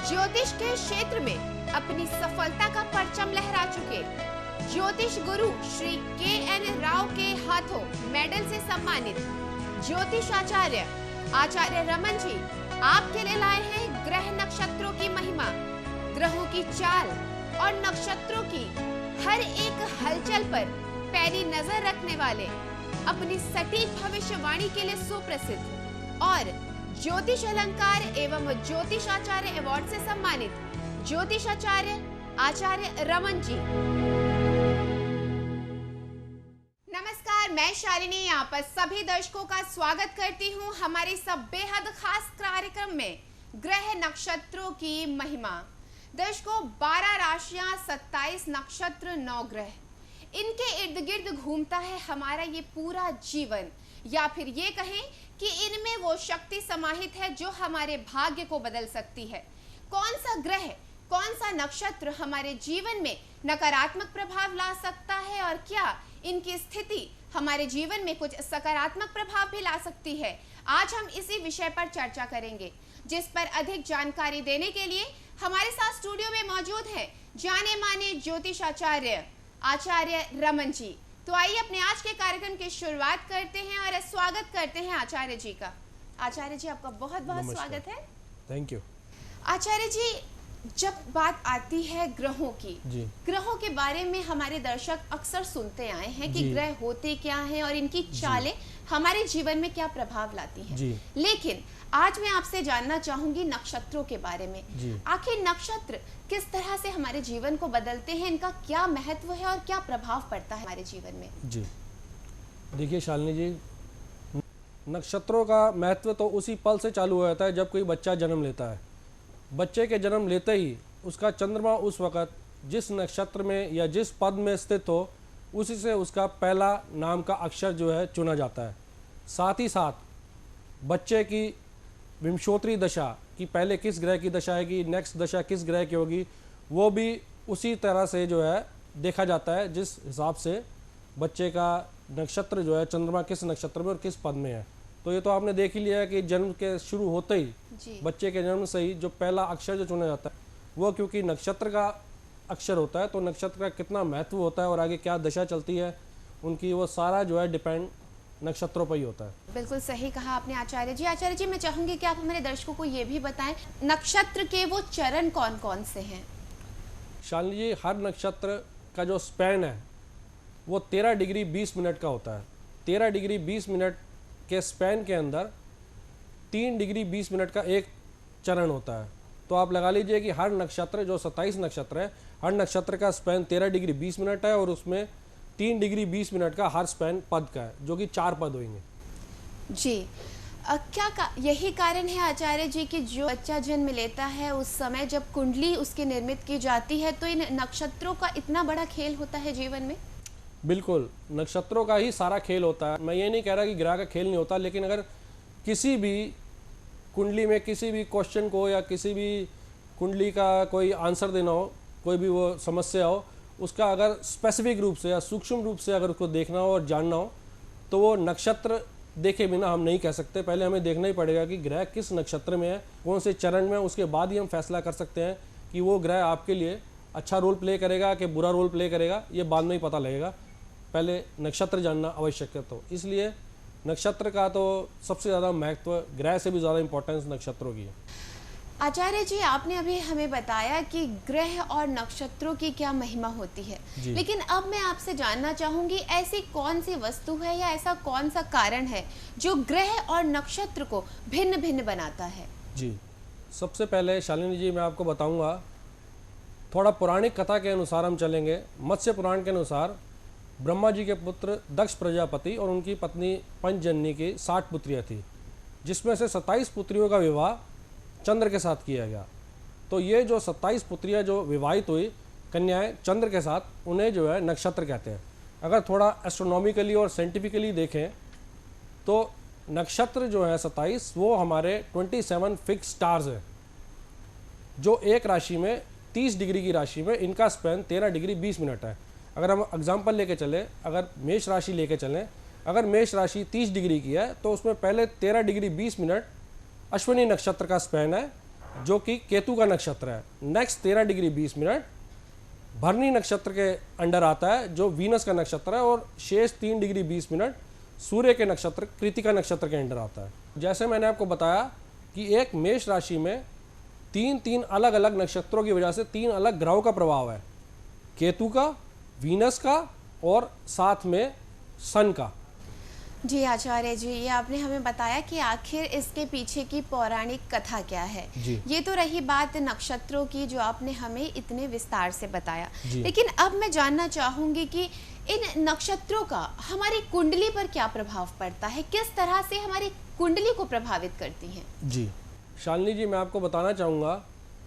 ज्योतिष के क्षेत्र में अपनी सफलता का परचम लहरा चुके ज्योतिष गुरु श्री के.एन. राव के हाथों मेडल से सम्मानित ज्योतिष आचार्य रमन जी आपके लिए लाए हैं ग्रह नक्षत्रों की महिमा, ग्रहों की चाल और नक्षत्रों की हर एक हलचल पर पैनी नजर रखने वाले, अपनी सटीक भविष्यवाणी के लिए सुप्रसिद्ध और ज्योतिष अलंकार एवं ज्योतिष आचार्य अवार्ड से सम्मानित ज्योतिष आचार्य रमन जी। नमस्कार, मैं शालिनी यहाँ पर सभी दर्शकों का स्वागत करती हूँ हमारे सब बेहद खास कार्यक्रम में ग्रह नक्षत्रों की महिमा। दर्शकों, 12 राशियां, 27 नक्षत्र, 9 ग्रह, इनके इर्द गिर्द घूमता है हमारा ये पूरा जीवन, या फिर ये कहें कि इनमें वो शक्ति समाहित है जो हमारे भाग्य को बदल सकती है। कौन सा ग्रह, कौन सा नक्षत्र हमारे जीवन में नकारात्मक प्रभाव ला सकता है और क्या इनकी स्थिति हमारे जीवन में कुछ सकारात्मक प्रभाव भी ला सकती है, आज हम इसी विषय पर चर्चा करेंगे, जिस पर अधिक जानकारी देने के लिए हमारे साथ स्टूडियो में मौजूद हैं जाने माने ज्योतिष आचार्य रमन जी। तो आइए अपने आज के कार्यक्रम की शुरुआत करते हैं और स्वागत करते हैं आचार्य जी का। आचार्य जी, आपका बहुत बहुत स्वागत है। Thank you. आचार्य जी, जब बात आती है ग्रहों की, ग्रहों के बारे में हमारे दर्शक अक्सर सुनते आए हैं कि ग्रह होते क्या हैं और इनकी चालें हमारे जीवन में क्या प्रभाव लाती हैं। लेकिन आज मैं आपसे जानना चाहूंगी नक्षत्रों के बारे में। आखिर नक्षत्र किस तरह से हमारे जीवन को बदलते हैं, इनका क्या महत्व है और क्या प्रभाव पड़ता है हमारे जीवन में? जी देखिए शालिनी जी, नक्षत्रों का महत्व तो उसी पल से चालू हो जाता है जब कोई बच्चा जन्म लेता है। बच्चे के जन्म लेते ही उसका चंद्रमा उस वक़्त जिस नक्षत्र में या जिस पद में स्थित हो, उसी से उसका पहला नाम का अक्षर जो है चुना जाता है। साथ ही साथ बच्चे की विंशोत्तरी दशा कि पहले किस ग्रह की दशा है कि नेक्स्ट दशा किस ग्रह की होगी, वो भी उसी तरह से जो है देखा जाता है जिस हिसाब से बच्चे का नक्षत्र जो है, चंद्रमा किस नक्षत्र में और किस पद में है। तो ये तो आपने देख ही लिया है कि जन्म के शुरू होते ही बच्चे के जन्म से ही जो पहला अक्षर जो चुना जाता है वो क्योंकि नक्षत्र का अक्षर होता है, तो नक्षत्र का कितना महत्व होता है और आगे क्या दशा चलती है उनकी, वो सारा जो है डिपेंड नक्षत्रों पर ही होता है। बिल्कुल सही कहा आपने आचार्य जी। आचार्य जी, मैं चाहूंगी कि आप हमारे दर्शकों को ये भी बताएं नक्षत्र के वो चरण कौन कौन से हैं। शालिनी जी, हर नक्षत्र का जो स्पैन है वो 13 डिग्री 20 मिनट का होता है। 13 डिग्री 20 मिनट के स्पैन के अंदर 3 डिग्री 20 मिनट का एक चरण होता है। तो आप लगा लीजिए कि हर नक्षत्र जो 27 नक्षत्र है, हर नक्षत्र का स्पैन 13 डिग्री 20 मिनट है और उसमें 3 डिग्री 20 मिनट का हर स्पैन पद का है, जो कि 4 पद होंगे। जी, यही कारण है आचार्य जी कि जो बच्चा जन्म लेता है उस समय जब कुंडली उसकी निर्मित की जाती है, तो इन नक्षत्रों का इतना बड़ा खेल होता है जीवन में। बिल्कुल, नक्षत्रों का ही सारा खेल होता है। मैं ये नहीं कह रहा कि ग्रह का खेल नहीं होता, लेकिन अगर किसी भी कुंडली में किसी भी क्वेश्चन को या किसी भी कुंडली का कोई आंसर देना हो, कोई भी वो समस्या हो, उसका अगर स्पेसिफिक रूप से या सूक्ष्म रूप से अगर उसको देखना हो और जानना हो, तो वो नक्षत्र देखे बिना हम नहीं कह सकते। पहले हमें देखना ही पड़ेगा कि ग्रह किस नक्षत्र में है, कौन से चरण में, उसके बाद ही हम फैसला कर सकते हैं कि वो ग्रह आपके लिए अच्छा रोल प्ले करेगा कि बुरा रोल प्ले करेगा, ये बाद में ही पता लगेगा। पहले नक्षत्र जानना आवश्यक है। तो इसलिए नक्षत्र का तो सबसे ज़्यादा महत्व, ग्रह से भी ज़्यादा इंपॉर्टेंस नक्षत्रों की है। आचार्य जी, आपने अभी हमें बताया कि ग्रह और नक्षत्रों की क्या महिमा होती है, लेकिन अब मैं आपसे जानना चाहूंगी ऐसी कौन सी वस्तु है या ऐसा कौन सा कारण है जो ग्रह और नक्षत्र को भिन्न भिन्न बनाता है? जी, सबसे पहले शालिनी जी मैं आपको बताऊंगा, थोड़ा पौराणिक कथा के अनुसार हम चलेंगे। मत्स्य पुराण के अनुसार ब्रह्मा जी के पुत्र दक्ष प्रजापति और उनकी पत्नी पंचजननी की 60 पुत्रियाँ थी, जिसमें से 27 पुत्रियों का विवाह चंद्र के साथ किया गया। तो ये जो 27 पुत्रियाँ जो विवाहित हुई कन्याएं चंद्र के साथ, उन्हें जो है नक्षत्र कहते हैं। अगर थोड़ा एस्ट्रोनॉमिकली और साइंटिफिकली देखें तो नक्षत्र जो है 27 वो हमारे 27 फिक्स स्टार्स है, जो एक राशि में 30 डिग्री की राशि में इनका स्पैन 13 डिग्री 20 मिनट है। अगर हम एग्जाम्पल लेके चलें, अगर मेष राशि लेके चलें, अगर मेष राशि 30 डिग्री की है तो उसमें पहले 13 डिग्री 20 मिनट अश्विनी नक्षत्र का स्पैन है जो कि केतु का नक्षत्र है। नेक्स्ट 13 डिग्री 20 मिनट भरनी नक्षत्र के अंडर आता है जो वीनस का नक्षत्र है, और शेष 3 डिग्री 20 मिनट सूर्य के नक्षत्र कृतिका नक्षत्र के अंडर आता है। जैसे मैंने आपको बताया कि एक मेष राशि में तीन अलग अलग नक्षत्रों की वजह से 3 अलग ग्रहों का प्रभाव है, केतु का, वीनस का और साथ में सन का। जी आचार्य जी, ये आपने हमें बताया कि आखिर इसके पीछे की पौराणिक कथा क्या है। जी। ये तो रही बात नक्षत्रों की जो आपने हमें इतने विस्तार से बताया, जी। लेकिन अब मैं जानना चाहूंगी कि इन नक्षत्रों का हमारी कुंडली पर क्या प्रभाव पड़ता है, किस तरह से हमारी कुंडली को प्रभावित करती हैं। जी शालिनी जी, मैं आपको बताना चाहूँगा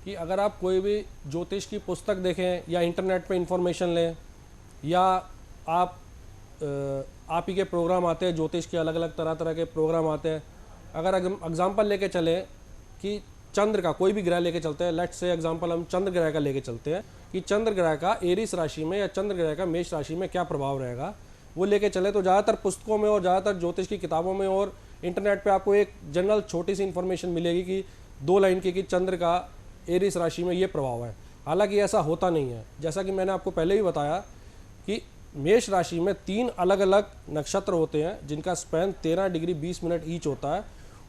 कि अगर आप कोई भी ज्योतिष की पुस्तक देखें या इंटरनेट पे इंफॉर्मेशन लें या आप ही के प्रोग्राम आते हैं, ज्योतिष के अलग अलग तरह के प्रोग्राम आते हैं। अगर एग्जांपल लेके चलें कि चंद्र का कोई भी ग्रह लेके चलते हैं, लेट्स से एग्जांपल हम चंद्र ग्रह का लेके चलते हैं कि चंद्र ग्रह का एरिस राशि में या चंद्र ग्रह का मेष राशि में क्या प्रभाव रहेगा, वो लेके चले तो ज़्यादातर पुस्तकों में और ज़्यादातर ज्योतिष की किताबों में और इंटरनेट पे आपको एक जनरल छोटी सी इन्फॉर्मेशन मिलेगी कि 2 लाइन की कि चंद्र का एरिस राशि में ये प्रभाव है। हालांकि ऐसा होता नहीं है। जैसा कि मैंने आपको पहले भी बताया कि मेष राशि में 3 अलग अलग नक्षत्र होते हैं जिनका स्पैन 13 डिग्री 20 मिनट ईच होता है,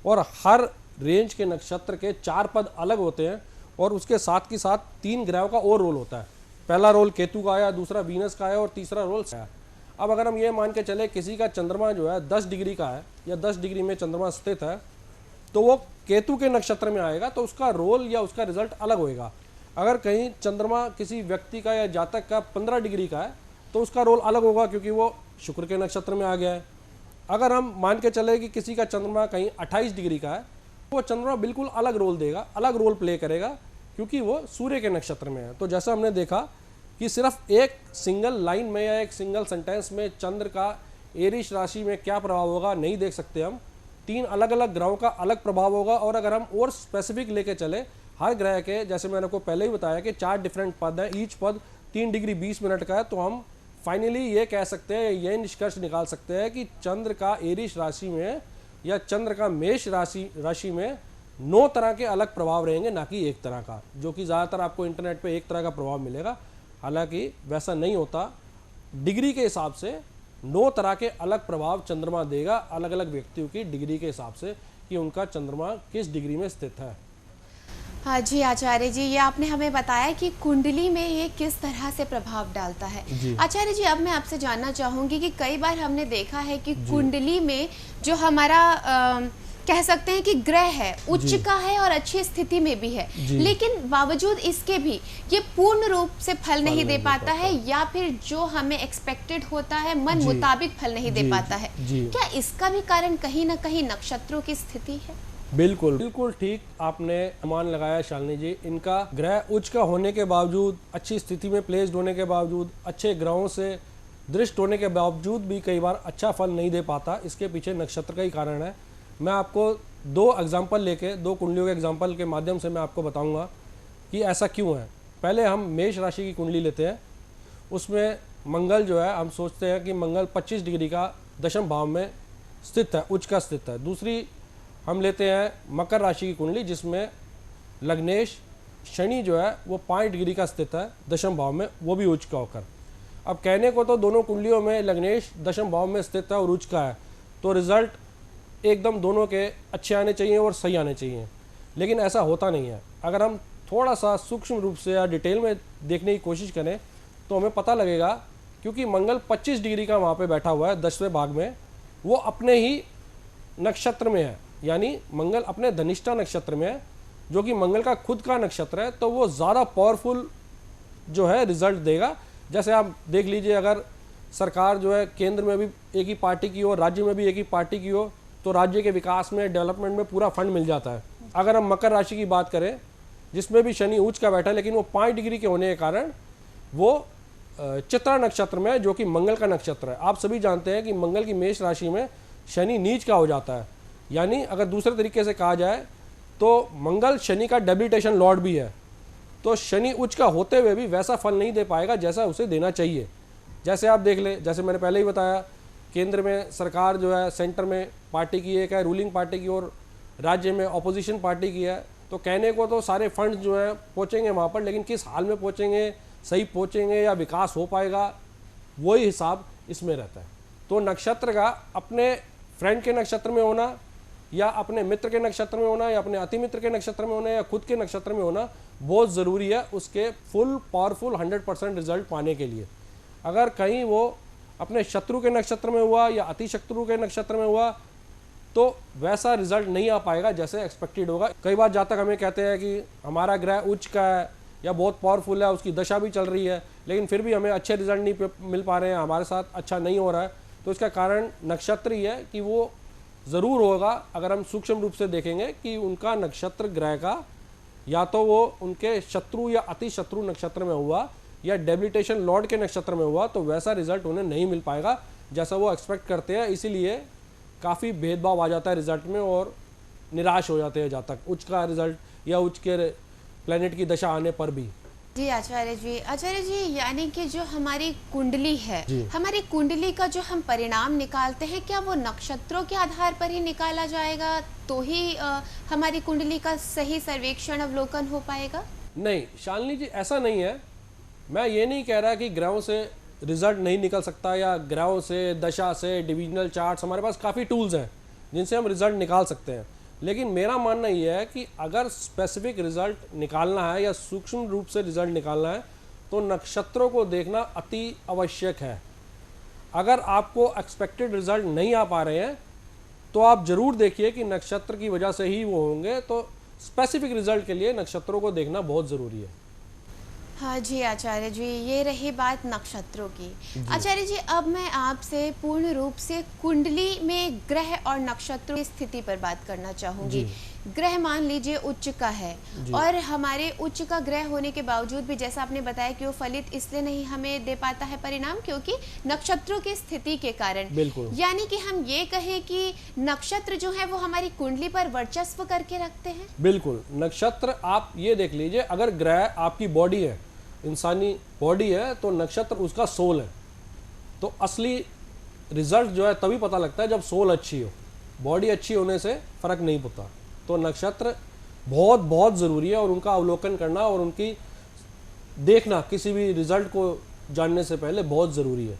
और हर रेंज के नक्षत्र के 4 पद अलग होते हैं, और उसके साथ ही साथ 3 ग्रहों का और रोल होता है। पहला रोल केतु का आया, दूसरा वीनस का आया और तीसरा रोल आया। अब अगर हम ये मान के चले किसी का चंद्रमा जो है 10 डिग्री का है या 10 डिग्री में चंद्रमा स्थित है, तो वो केतु के नक्षत्र में आएगा तो उसका रोल या उसका रिजल्ट अलग होएगा। अगर कहीं चंद्रमा किसी व्यक्ति का या जातक का 15 डिग्री का है तो उसका रोल अलग होगा क्योंकि वो शुक्र के नक्षत्र में आ गया है। अगर हम मान के चले कि किसी का चंद्रमा कहीं 28 डिग्री का है, तो वो चंद्रमा बिल्कुल अलग रोल देगा, अलग रोल प्ले करेगा क्योंकि वो सूर्य के नक्षत्र में है। तो जैसा हमने देखा कि सिर्फ एक सिंगल लाइन में या एक सिंगल सेंटेंस में चंद्र का एरिस राशि में क्या प्रभाव होगा नहीं देख सकते हम। 3 अलग अलग ग्रहों का अलग प्रभाव होगा, और अगर हम और स्पेसिफिक लेके चले हर ग्रह के, जैसे मैंने आपको पहले ही बताया कि 4 डिफरेंट पद हैं, ईच पद 3 डिग्री 20 मिनट का है, तो हम फाइनली ये कह सकते हैं, ये निष्कर्ष निकाल सकते हैं कि चंद्र का एरिस राशि में या चंद्र का मेष राशि में 9 तरह के अलग प्रभाव रहेंगे, ना कि एक तरह का, जो कि ज़्यादातर आपको इंटरनेट पे एक तरह का प्रभाव मिलेगा। हालांकि वैसा नहीं होता। डिग्री के हिसाब से 9 तरह के अलग प्रभाव चंद्रमा देगा, अलग अलग व्यक्तियों की डिग्री के हिसाब से कि उनका चंद्रमा किस डिग्री में स्थित है। हाँ जी आचार्य जी, ये आपने हमें बताया कि कुंडली में ये किस तरह से प्रभाव डालता है। आचार्य जी, अब मैं आपसे जानना चाहूंगी कि कई बार हमने देखा है कि कुंडली में जो हमारा कह सकते हैं कि ग्रह है उच्च का है और अच्छी स्थिति में भी है, लेकिन बावजूद इसके भी ये पूर्ण रूप से फल नहीं दे पाता है, या फिर जो हमें एक्सपेक्टेड होता है मन मुताबिक फल नहीं दे पाता है। क्या इसका भी कारण कहीं ना कहीं नक्षत्रों की स्थिति है? बिल्कुल ठीक आपने अनुमान लगाया शालिनी जी। इनका ग्रह उच्च का होने के बावजूद, अच्छी स्थिति में प्लेस्ड होने के बावजूद, अच्छे ग्रहों से दृष्ट होने के बावजूद भी कई बार अच्छा फल नहीं दे पाता। इसके पीछे नक्षत्र का ही कारण है। मैं आपको 2 एग्जाम्पल लेके, 2 कुंडलियों के एग्जाम्पल के माध्यम से मैं आपको बताऊंगा कि ऐसा क्यों है। पहले हम मेष राशि की कुंडली लेते हैं। उसमें मंगल जो है, हम सोचते हैं कि मंगल 25 डिग्री का दशम भाव में स्थित है, उच्च का स्थित है। दूसरी हम लेते हैं मकर राशि की कुंडली, जिसमें लग्नेश शनि जो है वो 5 डिग्री का स्थित है दशम भाव में, वो भी उच्च का होकर। अब कहने को तो दोनों कुंडलियों में लग्नेश दशम भाव में स्थित है और उच्च का है, तो रिजल्ट एकदम दोनों के अच्छे आने चाहिए और सही आने चाहिए, लेकिन ऐसा होता नहीं है। अगर हम थोड़ा सा सूक्ष्म रूप से या डिटेल में देखने की कोशिश करें तो हमें पता लगेगा, क्योंकि मंगल 25 डिग्री का वहाँ पे बैठा हुआ है 10वें भाग में, वो अपने ही नक्षत्र में है, यानी मंगल अपने धनिष्ठा नक्षत्र में है, जो कि मंगल का खुद का नक्षत्र है, तो वो ज़्यादा पावरफुल जो है रिजल्ट देगा। जैसे आप देख लीजिए, अगर सरकार जो है केंद्र में भी एक ही पार्टी की हो, राज्य में भी एक ही पार्टी की हो, तो राज्य के विकास में, डेवलपमेंट में पूरा फंड मिल जाता है। अगर हम मकर राशि की बात करें, जिसमें भी शनि उच्च का बैठा है, लेकिन वो 5 डिग्री के होने के कारण वो चित्रा नक्षत्र में है, जो कि मंगल का नक्षत्र है। आप सभी जानते हैं कि मंगल की मेष राशि में शनि नीच का हो जाता है, यानी अगर दूसरे तरीके से कहा जाए तो मंगल शनि का डेबिलिटेशन लॉर्ड भी है। तो शनि उच्च का होते हुए भी वैसा फल नहीं दे पाएगा जैसा उसे देना चाहिए। जैसे आप देख लें, जैसे मैंने पहले ही बताया, केंद्र में सरकार जो है, सेंटर में पार्टी की एक है रूलिंग पार्टी की, और राज्य में ऑपोजिशन पार्टी की है। तो कहने को तो सारे फंड जो हैं पहुँचेंगे वहाँ पर, लेकिन किस हाल में पहुँचेंगे, सही पहुँचेंगे या विकास हो पाएगा, वही हिसाब इसमें रहता है। तो नक्षत्र का अपने फ्रेंड के नक्षत्र में होना या अपने मित्र के नक्षत्र में होना या अपने अति मित्र के नक्षत्र में होना या खुद के नक्षत्र में होना बहुत ज़रूरी है उसके फुल पावरफुल 100% रिजल्ट पाने के लिए। अगर कहीं वो अपने शत्रु के नक्षत्र में हुआ या अति शत्रु के नक्षत्र में हुआ तो वैसा रिजल्ट नहीं आ पाएगा जैसे एक्सपेक्टेड होगा। कई बार जातक हमें कहते हैं कि हमारा ग्रह उच्च का है या बहुत पावरफुल है, उसकी दशा भी चल रही है, लेकिन फिर भी हमें अच्छे रिजल्ट नहीं मिल पा रहे हैं, हमारे साथ अच्छा नहीं हो रहा है। तो इसका कारण नक्षत्र ही है कि वो ज़रूर होगा। अगर हम सूक्ष्म रूप से देखेंगे कि उनका नक्षत्र ग्रह का या तो वो उनके शत्रु या अति शत्रु नक्षत्र में हुआ या डेबिलिटेशन लॉर्ड के नक्षत्र में हुआ, तो वैसा रिजल्ट उन्हें नहीं मिल पाएगा जैसा वो एक्सपेक्ट करते हैं। इसीलिए काफ़ी भेदभाव आ जाता है रिजल्ट में और निराश हो जाते हैं जातक उच्च का रिजल्ट या उच्च के प्लेनेट की दशा आने पर भी। जी आचार्य जी, यानी कि जो हमारी कुंडली है, हमारी कुंडली का जो हम परिणाम निकालते हैं, क्या वो नक्षत्रों के आधार पर ही निकाला जाएगा तो ही हमारी कुंडली का सही सर्वेक्षण अवलोकन हो पाएगा? नहीं शालिनी जी, ऐसा नहीं है। मैं ये नहीं कह रहा कि ग्रहों से रिजल्ट नहीं निकल सकता या ग्रहों से, दशा से, डिविजनल चार्ट्स, हमारे पास काफ़ी टूल्स हैं जिनसे हम रिजल्ट निकाल सकते हैं। लेकिन मेरा मानना ये है कि अगर स्पेसिफिक रिजल्ट निकालना है या सूक्ष्म रूप से रिजल्ट निकालना है तो नक्षत्रों को देखना अति आवश्यक है। अगर आपको एक्सपेक्टेड रिजल्ट नहीं आ पा रहे हैं तो आप ज़रूर देखिए कि नक्षत्र की वजह से ही वो होंगे, तो स्पेसिफिक रिजल्ट के लिए नक्षत्रों को देखना बहुत ज़रूरी है। हाँ जी आचार्य जी, ये रही बात नक्षत्रों की। आचार्य जी, अब मैं आपसे पूर्ण रूप से कुंडली में ग्रह और नक्षत्रों की स्थिति पर बात करना चाहूंगी। ग्रह मान लीजिए उच्च का है और हमारे उच्च का ग्रह होने के बावजूद भी जैसा आपने बताया कि वो फलित इसलिए नहीं हमें दे पाता है परिणाम क्योंकि नक्षत्रों की स्थिति के कारण। यानी कि हम ये कहें कि नक्षत्र जो है वो हमारी कुंडली पर वर्चस्व करके रखते हैं। बिल्कुल, नक्षत्र आप ये देख लीजिए, अगर ग्रह आपकी बॉडी है, इंसानी बॉडी है, तो नक्षत्र उसका सोल है। तो असली रिजल्ट जो है तभी पता लगता है जब सोल अच्छी हो, बॉडी अच्छी होने से फर्क नहीं पड़ता। तो नक्षत्र बहुत बहुत ज़रूरी है और उनका अवलोकन करना और उनकी देखना किसी भी रिजल्ट को जानने से पहले बहुत ज़रूरी है।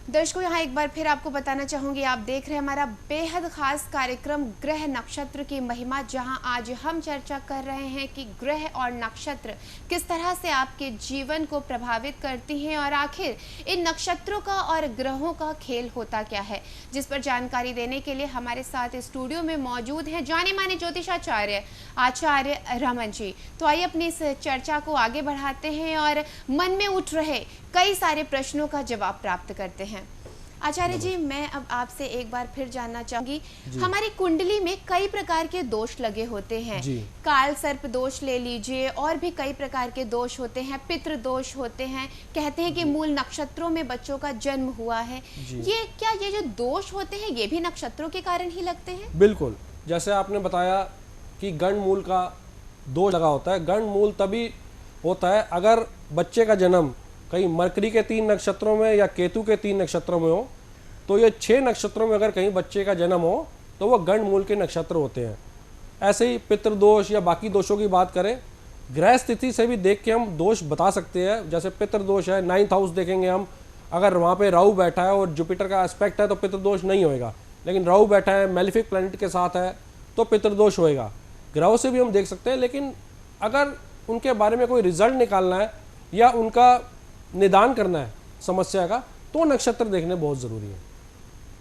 दर्शकों, यहाँ एक बार फिर आपको बताना चाहूंगी, आप देख रहे हैं हमारा बेहद खास कार्यक्रम ग्रह नक्षत्र की महिमा, जहां आज हम चर्चा कर रहे हैं कि ग्रह और नक्षत्र किस तरह से आपके जीवन को प्रभावित करती हैं और आखिर इन नक्षत्रों का और ग्रहों का खेल होता क्या है, जिस पर जानकारी देने के लिए हमारे साथ स्टूडियो में मौजूद हैं जाने माने ज्योतिषाचार्य आचार्य रमन जी। तो आइए अपनी इस चर्चा को आगे बढ़ाते हैं और मन में उठ रहे कई सारे प्रश्नों का जवाब प्राप्त करते हैं। आचार्य जी, मैं अब आपसे एक बार फिर जानना चाहूंगी, हमारी कुंडली में कई प्रकार के दोष लगे होते हैं। काल सर्प दोष ले लीजिए, और भी कई प्रकार के दोष होते हैं, पितृ दोष होते हैं, कहते हैं कि मूल नक्षत्रों में बच्चों का जन्म हुआ है। ये जो दोष होते हैं ये भी नक्षत्रों के कारण ही लगते हैं? बिल्कुल, जैसे आपने बताया कि गण मूल का दोष लगा होता है। गण मूल तभी होता है अगर बच्चे का जन्म कहीं मरकरी के 3 नक्षत्रों में या केतु के 3 नक्षत्रों में हो, तो ये 6 नक्षत्रों में अगर कहीं बच्चे का जन्म हो तो वह गण मूल के नक्षत्र होते हैं। ऐसे ही पितृदोष या बाकी दोषों की बात करें, ग्रह स्थिति से भी देख के हम दोष बता सकते हैं। जैसे पितृदोष है, 9th हाउस देखेंगे हम, अगर वहाँ पे राहु बैठा है और जुपिटर का एस्पेक्ट है तो पितृदोष नहीं होएगा, लेकिन राहु बैठा है मैलेफिक प्लैनेट के साथ है तो पितृदोष होएगा। ग्रहों से भी हम देख सकते हैं, लेकिन अगर उनके बारे में कोई रिजल्ट निकालना है या उनका निदान करना है समस्या का, तो नक्षत्र देखने बहुत ज़रूरी है।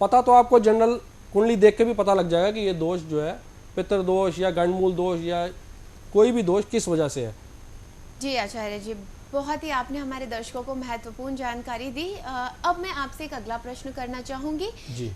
पता तो आपको जनरल कुंडली देख के भी पता लग जाएगा कि ये दोष जो है पितृदोष या गणमूल दोष या कोई भी दोष किस वजह से है। जी आचार्य जी, बहुत ही आपने हमारे दर्शकों को महत्वपूर्ण जानकारी दी। अब मैं आपसे एक अगला प्रश्न करना चाहूंगी।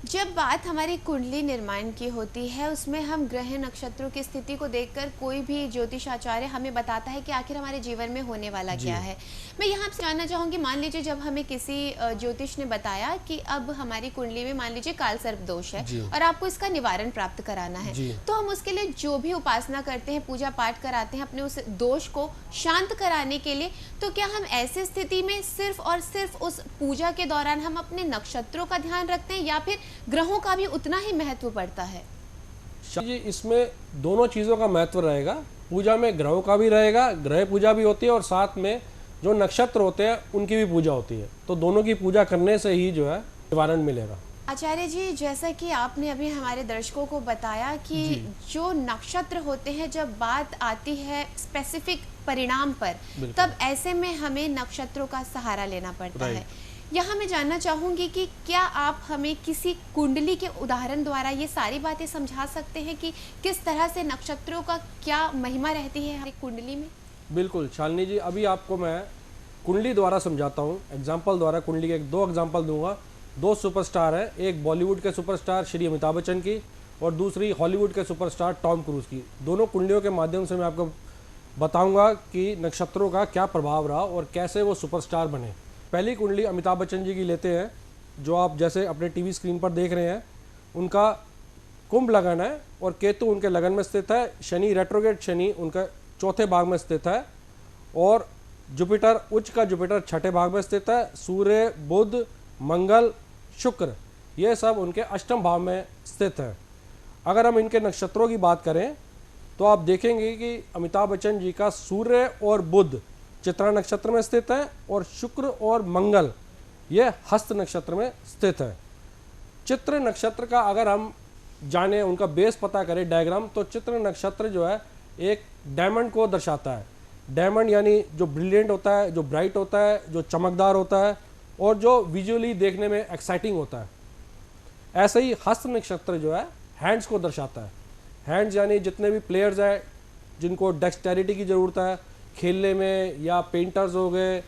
जब बात हमारी कुंडली निर्माण की होती है, उसमें हम ग्रह नक्षत्रों की स्थिति को देखकर कोई भी ज्योतिषाचार्य हमें बताता है कि आखिर हमारे जीवन में होने वाला क्या है। मैं यहाँ आपसे जानना चाहूंगी, मान लीजिए जब हमें किसी ज्योतिष ने बताया कि अब हमारी कुंडली में मान लीजिए काल सर्प दोष है और आपको इसका निवारण प्राप्त कराना है, तो हम उसके लिए जो भी उपासना करते हैं, पूजा पाठ कराते हैं अपने उस दोष को शांत कराने के लिए, तो क्या हम ऐसी स्थिति में सिर्फ और सिर्फ उस पूजा के दौरान हम अपने नक्षत्रों का ध्यान रखते हैं या फिर ग्रहों का भी उतना ही महत्व पड़ता है? जी, इसमें दोनों चीज़ों का महत्व रहेगा। पूजा में ग्रहों का भी रहेगा, ग्रह पूजा भी होती है और साथ में जो नक्षत्र होते हैं उनकी भी पूजा होती है। तो दोनों की पूजा करने से ही जो है निवारण मिलेगा। आचार्य जी, जैसा कि आपने अभी हमारे दर्शकों को बताया कि जो नक्षत्र होते हैं, जब बात आती है स्पेसिफिक परिणाम पर, तब ऐसे में हमें नक्षत्रों का सहारा लेना पड़ता है। यहाँ मैं जानना चाहूँगी कि क्या आप हमें किसी कुंडली के उदाहरण द्वारा ये सारी बातें समझा सकते हैं कि किस तरह से नक्षत्रों का क्या महिमा रहती है हमारी कुंडली में? बिल्कुल शालिनी जी, अभी आपको मैं कुंडली द्वारा समझाता हूँ, एग्जाम्पल द्वारा कुंडली के 2 एग्जाम्पल दूंगा। 2 सुपरस्टार है, एक बॉलीवुड के सुपरस्टार श्री अमिताभ बच्चन की और दूसरी हॉलीवुड के सुपरस्टार टॉम क्रूज की। दोनों कुंडलियों के माध्यम से मैं आपको बताऊंगा कि नक्षत्रों का क्या प्रभाव रहा और कैसे वो सुपरस्टार बने। पहली कुंडली अमिताभ बच्चन जी की लेते हैं, जो आप जैसे अपने टीवी स्क्रीन पर देख रहे हैं। उनका कुंभ लगन है और केतु उनके लगन में स्थित है। शनि, रेट्रोगेट शनि उनका चौथे भाग में स्थित है और जुपिटर, उच्च का जुपिटर छठे भाग में स्थित है। सूर्य, बुध, मंगल, शुक्र ये सब उनके अष्टम भाव में स्थित है। अगर हम इनके नक्षत्रों की बात करें तो आप देखेंगे कि अमिताभ बच्चन जी का सूर्य और बुध चित्रा नक्षत्र में स्थित है और शुक्र और मंगल ये हस्त नक्षत्र में स्थित है। चित्र नक्षत्र का अगर हम जाने, उनका बेस पता करें डायग्राम, तो चित्र नक्षत्र जो है एक डायमंड को दर्शाता है। डायमंड यानी जो ब्रिलियंट होता है, जो ब्राइट होता है, जो चमकदार होता है और जो विजुअली देखने में एक्साइटिंग होता है। ऐसे ही हस्त नक्षत्र जो है हैंड्स को दर्शाता है। हैंड्स यानी जितने भी प्लेयर्स हैं जिनको डेक्सटेरिटी की ज़रूरत है खेलने में, या पेंटर्स हो गए,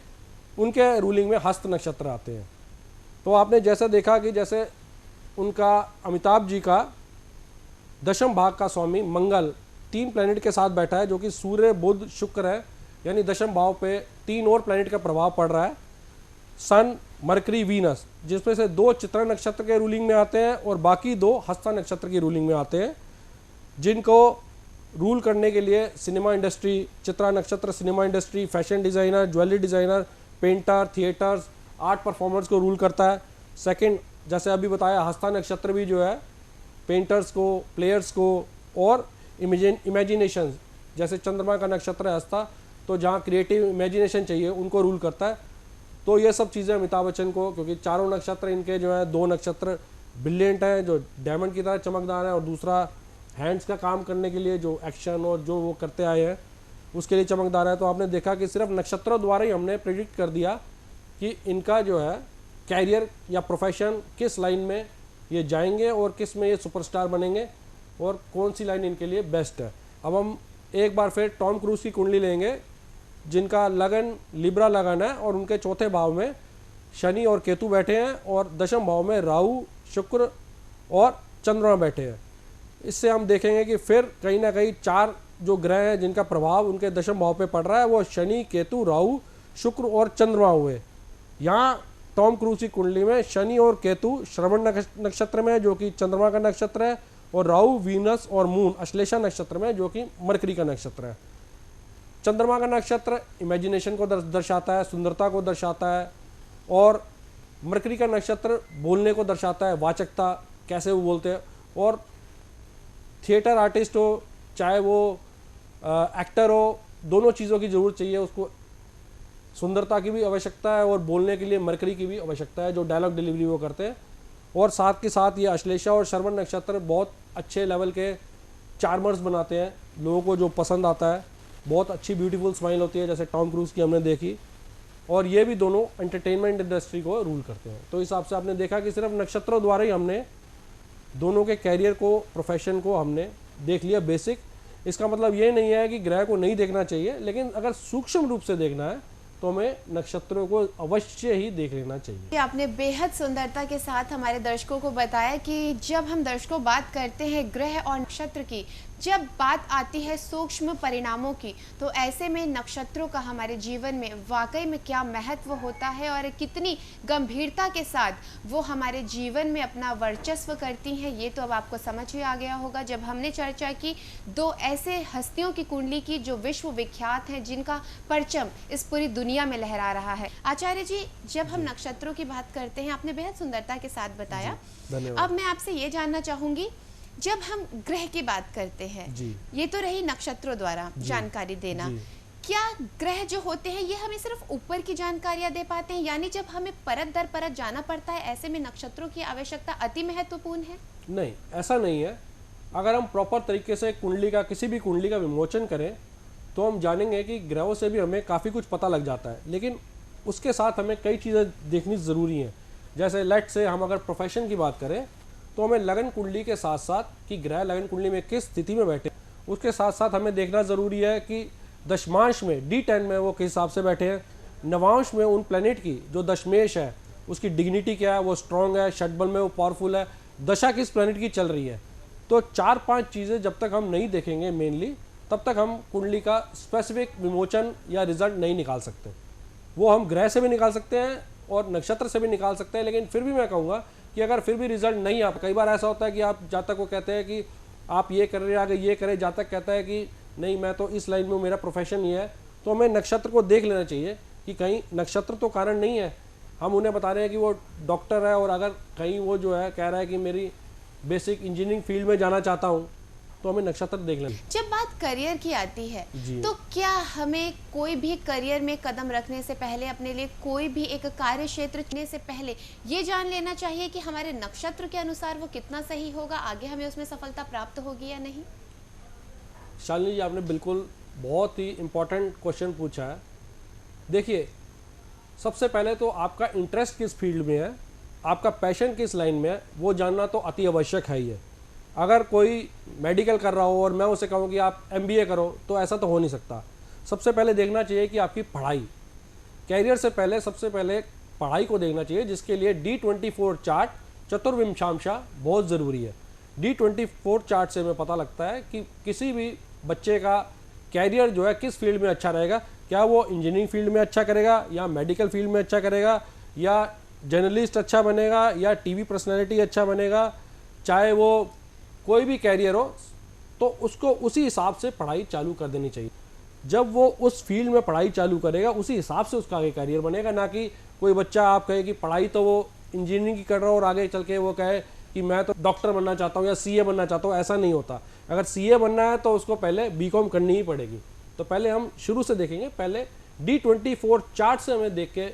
उनके रूलिंग में हस्त नक्षत्र आते हैं। तो आपने जैसा देखा कि जैसे उनका अमिताभ जी का दशम भाग का स्वामी मंगल 3 प्लैनेट के साथ बैठा है, जो कि सूर्य, बुध, शुक्र है। यानी दशम भाव पे 3 और प्लैनेट का प्रभाव पड़ रहा है, सन, मरकरी, वीनस, जिसमें से 2 चित्रा नक्षत्र के रूलिंग में आते हैं और बाकी 2 हस्ता नक्षत्र की रूलिंग में आते हैं, जिनको रूल करने के लिए सिनेमा इंडस्ट्री, चित्रा नक्षत्र cinema industry, fashion designer, jewellery designer, painter, theatres, art performers को रूल करता है। सेकंड, जैसे अभी बताया, हस्ता नक्षत्र भी जो है पेंटर्स को, प्लेयर्स को और इमेजिनेशन, जैसे चंद्रमा का नक्षत्र है हस्ता, तो जहाँ क्रिएटिव इमेजिनेशन चाहिए उनको रूल करता है। तो ये सब चीज़ें अमिताभ बच्चन को, क्योंकि चारों नक्षत्र इनके जो है, 2 नक्षत्र ब्रिलियंट हैं जो डायमंड की तरह चमकदार है और दूसरा हैंड्स का काम करने के लिए जो एक्शन और जो वो करते आए हैं उसके लिए चमकदार है। तो आपने देखा कि सिर्फ नक्षत्रों द्वारा ही हमने प्रेडिक्ट कर दिया कि इनका जो है कैरियर या प्रोफेशन किस लाइन में ये जाएंगे और किस में ये सुपरस्टार बनेंगे और कौन सी लाइन इनके लिए बेस्ट है। अब हम एक बार फिर टॉम क्रूज की कुंडली लेंगे, जिनका लगन लिब्रा लगन है और उनके चौथे भाव में शनि और केतु बैठे हैं और दशम भाव में राहु, शुक्र और चंद्रमा बैठे हैं। इससे हम देखेंगे कि फिर कहीं ना कहीं 4 जो ग्रह हैं जिनका प्रभाव उनके दशम भाव पे पड़ रहा है, वो शनि, केतु, राहु, शुक्र और चंद्रमा हुए। यहाँ टॉम क्रूज की कुंडली में शनि और केतु श्रवण नक्षत्र में, जो कि चंद्रमा का नक्षत्र है, और राहु, वीनस और मून अश्लेषा नक्षत्र में, जो कि मरकरी का नक्षत्र है। चंद्रमा का नक्षत्र इमेजिनेशन को दर्शाता है, सुंदरता को दर्शाता है, और मरकरी का नक्षत्र बोलने को दर्शाता है, वाचकता, कैसे वो बोलते हैं। और थिएटर आर्टिस्ट हो, चाहे वो एक्टर हो, दोनों चीज़ों की ज़रूरत चाहिए उसको। सुंदरता की भी आवश्यकता है और बोलने के लिए मरकरी की भी आवश्यकता है, जो डायलॉग डिलीवरी वो करते हैं। और साथ के साथ ये अश्लेषा और श्रवण नक्षत्र बहुत अच्छे लेवल के चार्मर्स बनाते हैं, लोगों को जो पसंद आता है। बहुत अच्छी ब्यूटीफुल स्माइल होती है, जैसे टॉम क्रूज की हमने देखी। और ये भी दोनों एंटरटेनमेंट इंडस्ट्री को रूल करते हैं। तो इस हिसाब से आपने देखा कि सिर्फ नक्षत्रों द्वारा ही हमने दोनों के कैरियर को, प्रोफेशन को हमने देख लिया बेसिक। इसका मतलब ये नहीं है कि ग्रह को नहीं देखना चाहिए, लेकिन अगर सूक्ष्म रूप से देखना है तो हमें नक्षत्रों को अवश्य ही देख लेना चाहिए। आपने बेहद सुंदरता के साथ हमारे दर्शकों को बताया कि जब हम दर्शकों बात करते हैं ग्रह और नक्षत्र की, जब बात आती है सूक्ष्म परिणामों की, तो ऐसे में नक्षत्रों का हमारे जीवन में वाकई में क्या महत्व होता है और कितनी गंभीरता के साथ वो हमारे जीवन में अपना वर्चस्व करती हैं, ये तो अब आपको समझ ही आ गया होगा जब हमने चर्चा की 2 ऐसे हस्तियों की कुंडली की जो विश्व विख्यात हैं, जिनका परचम इस पूरी दुनिया में लहरा रहा है। आचार्य जी, जब हम नक्षत्रों की बात करते हैं, आपने बेहद सुंदरता के साथ बताया। अब मैं आपसे ये जानना चाहूँगी जब हम ग्रह की बात करते हैं, जी ये तो रही नक्षत्रों द्वारा जानकारी देना, जी क्या ग्रह जो होते हैं ये हमें सिर्फ ऊपर की जानकारियां दे पाते हैं, यानी जब हमें परत दर परत जाना पड़ता है ऐसे में नक्षत्रों की आवश्यकता अति महत्वपूर्ण है? नहीं, ऐसा नहीं है। अगर हम प्रॉपर तरीके से कुंडली का, किसी भी कुंडली का विमोचन करें तो हम जानेंगे कि ग्रहों से भी हमें काफ़ी कुछ पता लग जाता है, लेकिन उसके साथ हमें कई चीज़ें देखनी ज़रूरी हैं। जैसे लेट से हम अगर प्रोफेशन की बात करें तो हमें लगन कुंडली के साथ साथ कि ग्रह लगन कुंडली में किस स्थिति में बैठे, उसके साथ साथ हमें देखना ज़रूरी है कि दशमांश में D10 में वो किस हिसाब से बैठे हैं, नवांश में उन प्लैनेट की जो दशमेश है उसकी डिग्निटी क्या है, वो स्ट्रांग है, षटबल में वो पावरफुल है, दशा किस प्लैनेट की चल रही है। तो 4-5 चीज़ें जब तक हम नहीं देखेंगे मेनली, तब तक हम कुंडली का स्पेसिफिक विमोचन या रिजल्ट नहीं निकाल सकते। वो हम ग्रह से भी निकाल सकते हैं और नक्षत्र से भी निकाल सकते हैं, लेकिन फिर भी मैं कहूँगा कि अगर फिर भी रिजल्ट नहीं आता, कई बार ऐसा होता है कि आप जातक को कहते हैं कि आप ये कर रहे हैं, आगे ये करें, जातक कहता है कि नहीं मैं तो इस लाइन में, मेरा प्रोफेशन ये है, तो हमें नक्षत्र को देख लेना चाहिए कि कहीं नक्षत्र तो कारण नहीं है। हम उन्हें बता रहे हैं कि वो डॉक्टर है और अगर कहीं वो जो है कह रहा है कि मेरी बेसिक इंजीनियरिंग फील्ड में जाना चाहता हूँ, तो हमें नक्षत्र देख लेना। जब बात करियर की आती है जी। तो क्या हमें कोई भी करियर में कदम रखने से पहले, अपने लिए कोई भी एक कार्य क्षेत्र चुनने से पहले ये जान लेना चाहिए कि हमारे नक्षत्र के अनुसार वो कितना सही होगा, आगे हमें उसमें सफलता प्राप्त होगी या नहीं? शालिनी जी, आपने बिल्कुल बहुत ही इम्पोर्टेंट क्वेश्चन पूछा है। देखिए, सबसे पहले तो आपका इंटरेस्ट किस फील्ड में है, आपका पैशन किस लाइन में है, वो जानना तो अति आवश्यक है ही है। अगर कोई मेडिकल कर रहा हो और मैं उसे कहूँ कि आप MBA करो, तो ऐसा तो हो नहीं सकता। सबसे पहले देखना चाहिए कि आपकी पढ़ाई, कैरियर से पहले सबसे पहले पढ़ाई को देखना चाहिए, जिसके लिए D24 चार्ट चतुर्विंशांशा बहुत ज़रूरी है। D24 चार्ट से हमें पता लगता है कि किसी भी बच्चे का कैरियर जो है किस फील्ड में अच्छा रहेगा, क्या वो इंजीनियरिंग फील्ड में अच्छा करेगा या मेडिकल फील्ड में अच्छा करेगा या जर्नलिस्ट अच्छा बनेगा या TV पर्सनैलिटी अच्छा बनेगा, चाहे वो कोई भी कैरियर हो, तो उसको उसी हिसाब से पढ़ाई चालू कर देनी चाहिए। जब वो उस फील्ड में पढ़ाई चालू करेगा उसी हिसाब से उसका आगे कैरियर बनेगा, ना कि कोई बच्चा आप कहे कि पढ़ाई तो वो इंजीनियरिंग की कर रहा हो और आगे चल के वो कहे कि मैं तो डॉक्टर बनना चाहता हूँ या CA बनना चाहता हूँ। ऐसा नहीं होता। अगर CA बनना है तो उसको पहले BCom करनी ही पड़ेगी। तो पहले हम शुरू से देखेंगे, पहले D24 चार्ट से हमें देख के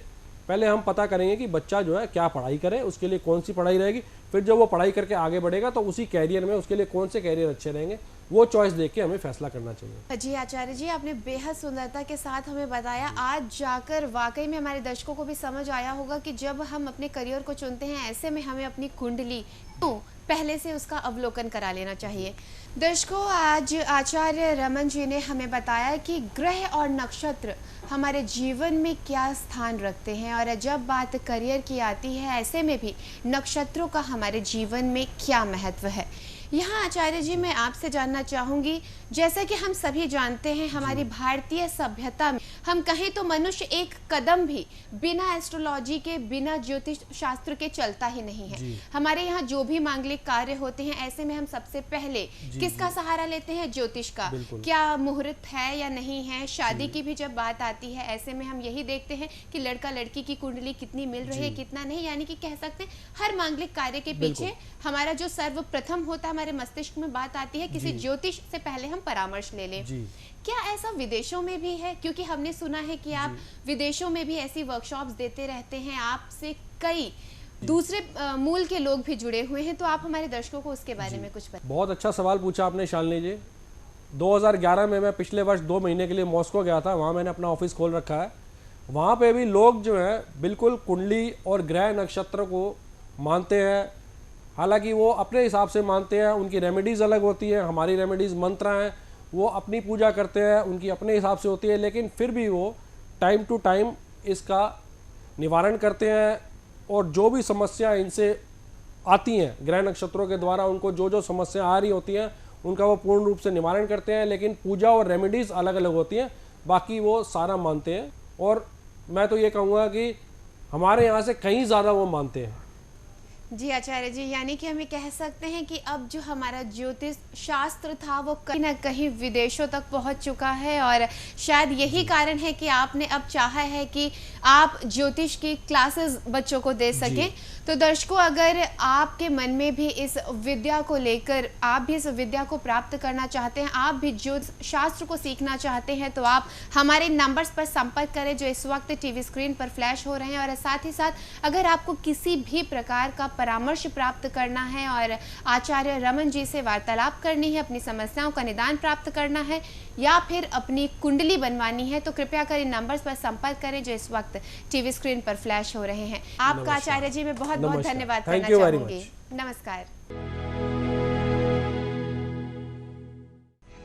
पहले हम पता करेंगे कि बच्चा जो है क्या पढ़ाई करे, उसके लिए कौन सी पढ़ाई रहेगी। फिर जब वो पढ़ाई करके आगे बढ़ेगा तो उसी कैरियर में उसके लिए कौन से कैरियर अच्छे रहेंगे, वो चॉइस देख के हमें फैसला करना चाहिए। जी आचार्य जी, आपने बेहद सुंदरता के साथ हमें बताया। आज जाकर वाकई में हमारे दर्शकों को भी समझ आया होगा कि जब हम अपने करियर को चुनते हैं, ऐसे में हमें अपनी कुंडली तो पहले से उसका अवलोकन करा लेना चाहिए। दर्शकों, आज आचार्य रमन जी ने हमें बताया कि ग्रह और नक्षत्र हमारे जीवन में क्या स्थान रखते हैं, और जब बात करियर की आती है, ऐसे में भी नक्षत्रों का हमारे जीवन में क्या महत्व है। यहाँ आचार्य जी, मैं आपसे जानना चाहूँगी, जैसा कि हम सभी जानते हैं हमारी भारतीय सभ्यता में हम कहें तो मनुष्य एक कदम भी बिना एस्ट्रोलॉजी के, बिना ज्योतिष शास्त्र के चलता ही नहीं है। हमारे यहाँ जो भी मांगलिक कार्य होते हैं, ऐसे में हम सबसे पहले किसका सहारा लेते हैं? ज्योतिष का। क्या मुहूर्त है या नहीं है, शादी की भी जब बात आती है, ऐसे में हम यही देखते हैं कि लड़का लड़की की कुंडली कितनी मिल रही है, कितना नहीं। यानी कि कह सकते हैं हर मांगलिक कार्य के पीछे हमारा जो सर्वप्रथम होता है, हमारे मस्तिष्क में बात आती है, किसी ज्योतिष से पहले हम परामर्श ले लें। क्या ऐसा विदेशों में भी है? क्योंकि हमने सुना है कि आप विदेशों में भी ऐसी वर्कशॉप्स देते रहते हैं, आपसे कई दूसरे मूल के लोग भी जुड़े हुए हैं, तो आप हमारे दर्शकों को उसके बारे में कुछ बताएं। बहुत अच्छा सवाल पूछा आपने शालिनी जी। 2011 में मैं पिछले वर्ष 2 महीने के लिए मॉस्को गया था, वहाँ मैंने अपना ऑफिस खोल रखा है। वहाँ पे भी लोग जो हैं बिल्कुल कुंडली और ग्रह नक्षत्र को मानते हैं। हालांकि वो अपने हिसाब से मानते हैं, उनकी रेमेडीज़ अलग होती है, हमारी रेमेडीज़ मंत्र हैं, वो अपनी पूजा करते हैं, उनकी अपने हिसाब से होती है, लेकिन फिर भी वो टाइम टू टाइम इसका निवारण करते हैं। और जो भी समस्या इनसे आती हैं ग्रह नक्षत्रों के द्वारा, उनको जो जो समस्या आ रही होती हैं उनका वो पूर्ण रूप से निवारण करते हैं, लेकिन पूजा और रेमेडीज़ अलग अलग होती हैं, बाकी वो सारा मानते हैं। और मैं तो ये कहूँगा कि हमारे यहाँ से कहीं ज़्यादा वो मानते हैं। जी आचार्य जी, यानी कि हमें कह सकते हैं कि अब जो हमारा ज्योतिष शास्त्र था वो कहीं ना कहीं विदेशों तक पहुंच चुका है, और शायद यही कारण है कि आपने अब चाहा है कि आप ज्योतिष की क्लासेस बच्चों को दे सकें। तो दर्शकों, अगर आपके मन में भी इस विद्या को लेकर, आप भी इस विद्या को प्राप्त करना चाहते हैं, आप भी ज्योतिष शास्त्र को सीखना चाहते हैं, तो आप हमारे नंबर्स पर संपर्क करें जो इस वक्त टीवी स्क्रीन पर फ्लैश हो रहे हैं। और साथ ही साथ अगर आपको किसी भी प्रकार का परामर्श प्राप्त करना है और आचार्य रमन जी से वार्तालाप करनी है, अपनी समस्याओं का निदान प्राप्त करना है, या फिर अपनी कुंडली बनवानी है, तो कृपया कर इन नंबर्स पर संपर्क करें जो इस वक्त टीवी स्क्रीन पर फ्लैश हो रहे हैं। आपका आचार्य जी मैं बहुत बहुत धन्यवाद करना चाहूंगी। नमस्कार।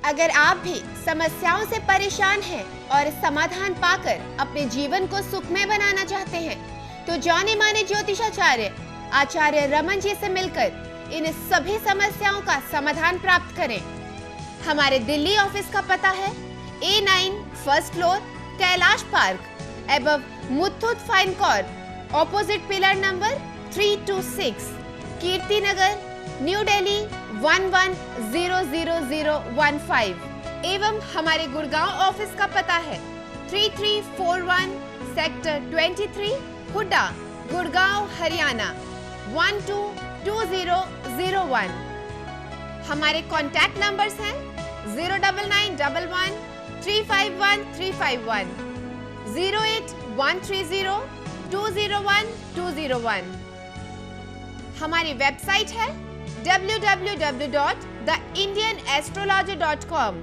अगर आप भी समस्याओं से परेशान हैं और समाधान पाकर अपने जीवन को सुखमय बनाना चाहते हैं, तो जाने माने ज्योतिषाचार्य आचार्य रमन जी से मिलकर इन सभी समस्याओं का समाधान प्राप्त करें। हमारे दिल्ली ऑफिस का पता है A9 first floor, Kailash park, above Muthoot fine Corp, opposite pillar number 326, Kirti Nagar, new Delhi 11000015। एवं हमारे गुड़गांव ऑफिस का पता है 3341 सेक्टर 23, हुड्डा, गुड़गांव, हरियाणा 122001। हमारे कॉन्टैक्ट नंबर्स हैं 09911351351, 08130201201। हमारी वेबसाइट है www.theindianastrologer.com।